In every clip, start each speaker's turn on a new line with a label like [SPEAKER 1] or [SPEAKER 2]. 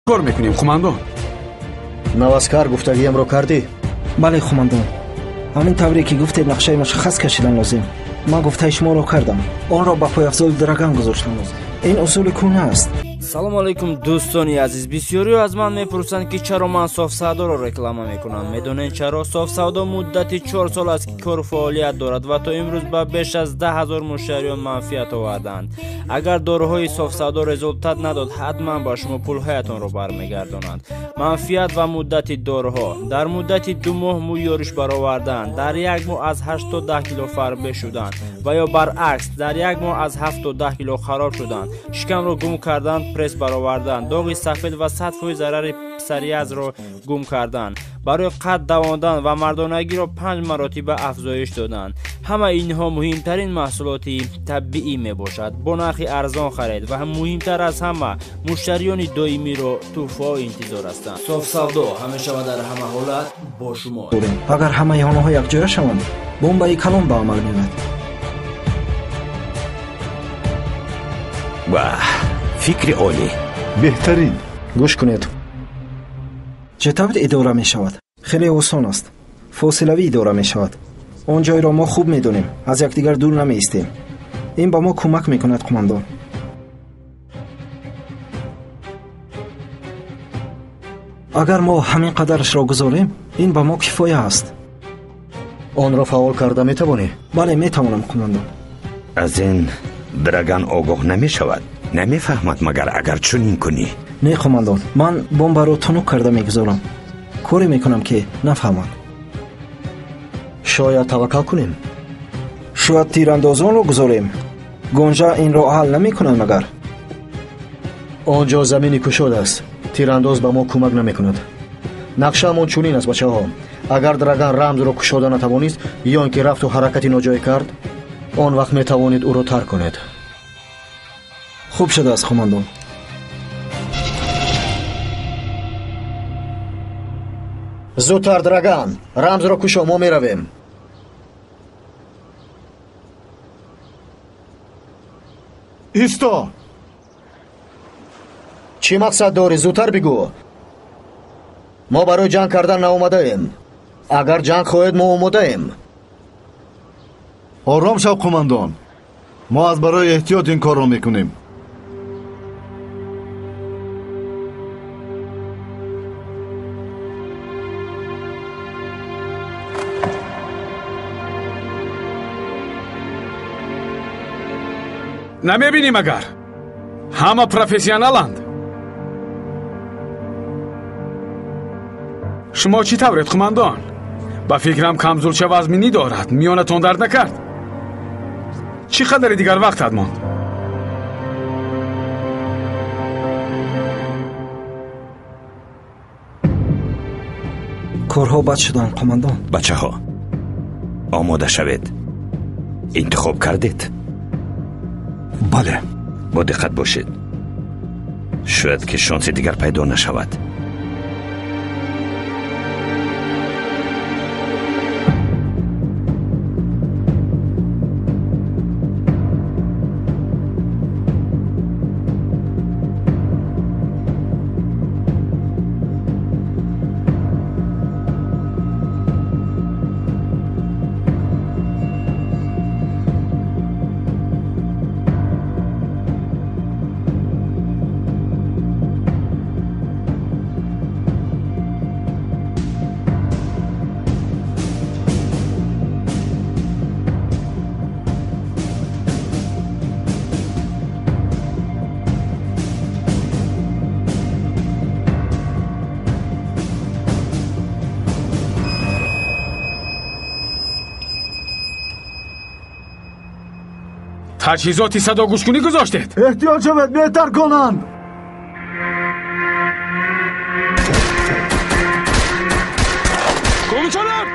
[SPEAKER 1] کار میکنیم قماندان.
[SPEAKER 2] نوازکار گفتگیم رو کردی؟
[SPEAKER 3] بله قماندان. همین طوری که گفتید نقشه مشخص کشیدن لازم. من گفته شما رو کردم. آن را با پایافزای درگان گذاشتم لازم. این اصول کونه است.
[SPEAKER 4] салому алайкум дӯстони азиз. бисёриё аз ман мепурсанд ки чаро ман софсавдоро реклама мекунам. медонед чаро? софсавдо муддати 4 сол аст ки кору фаъолият дорад ва то имрӯз ба беш аз 10,000 муштариён манфиат оварданд. агар дороҳои софсавдо результат надод, ҳатман ба шумо пулҳоятонро бармегардонанд. манфиат ва муддати дороҳо: дар муддати 2 моҳ мӯ ёриш бароварданд, дар 1 моҳ аз 8 то 10 кило фарбе шуданд ва ё баръакс, дар 1 моҳ аз 7 то 10 кило хароб шуданд. шикамро гум карданд, пресс бароварданд, доғи сафед ва сатфҳои зарари псариязро гум карданд, барои қад давонданд ва мардонагиро 5 маротиба афзоиш доданд. ҳама инҳо муҳимтарин маҳсулоти табиӣ мебошад, бо нархи арзон харед ва муҳимтар аз ҳама, муштариёни доимиро тӯҳфаҳо интизор ҳастанд. софсавдо ҳамеша ва дар ҳама ҳолат бо шумо.
[SPEAKER 3] агар ҳамаи онҳо якҷоя шаванд, бомбаи калон ба амал меояд.
[SPEAKER 5] ваҳ, фикри олӣ.
[SPEAKER 2] беҳтарин. гӯш кунед.
[SPEAKER 3] чӣ тавр идора мешавад? хеле осон аст. фосилавӣ идора мешавад. он ҷойро мо хуб медонем, аз якдигар дур намеистем. ин ба мо кӯмак мекунад қумандон. агар мо ҳамин қадарашро гузорем, ин ба мо кифоя аст.
[SPEAKER 2] онро фаъол карда метавонӣ?
[SPEAKER 3] бале, метавонам қумандон.
[SPEAKER 5] аз ин драган огоҳ намешавад? намефаҳмад магар агар чунин кунӣ?
[SPEAKER 3] не қумандон, ман бомбаро тунук карда мегузорам. коре мекунам ки нафаҳмад.
[SPEAKER 2] шояд таваккал кунем.
[SPEAKER 3] шояд тирандозонро гузорем. гонжа инро ҳал намекунад магар?
[SPEAKER 2] онҷо замини кушод аст. тирандоз ба мо кӯмак намекунад. нақшаамон чунин аст бачаҳо. агар драган рамзро кушода натавонист ё ин ки рафту ҳаракати ноҷой кард, он вақт метавонед ӯро тарк кунед.
[SPEAKER 3] хуб шудааст қумандон.
[SPEAKER 2] зудтар драган, рамзро кушо, мо меравем.
[SPEAKER 6] исто.
[SPEAKER 2] чӣ мақсад дорӣ? зудтар бигӯ. мо барои ҷанг кардан наомадаем. агар ҷанг хоҳед, мо омодаем.
[SPEAKER 6] ором шав қумандон. мо аз барои эҳтиёт ин корро мекунем.
[SPEAKER 1] намебинӣ магар? ҳама профессионаланд. шумо чӣ тавред қумандон? ба фикрам камзулча вазминӣ дорад. миёнатон дард накард? чӣ қадари дигар вақтат монд?
[SPEAKER 3] корҳо бад шуданд қумандон.
[SPEAKER 5] бачаҳо, омода шавед. интихоб кардед?
[SPEAKER 6] бале.
[SPEAKER 5] бо диққат бошед. шояд ки шонси дигар пайдо нашавад.
[SPEAKER 1] таҷҳизоти садогӯшкунӣ гузоштед?
[SPEAKER 6] эҳтиёт шавед, беҳтар конанд.
[SPEAKER 1] кӯмичонам!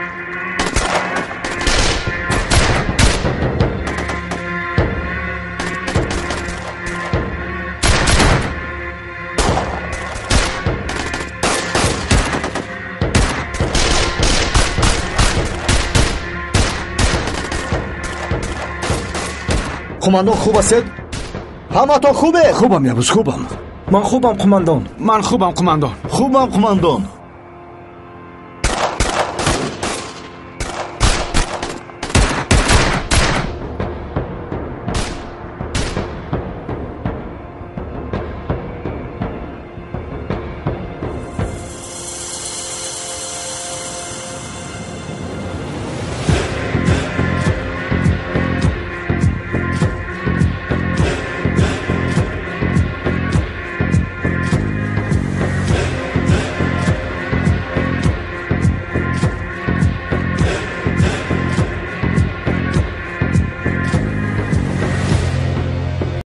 [SPEAKER 2] қумандон хуб астед? ҳаматон хубе?
[SPEAKER 6] хубам, ябуз, хубам.
[SPEAKER 3] من خوبم قماندان.
[SPEAKER 1] من خوبم قماندان.
[SPEAKER 6] خوبم قماندان.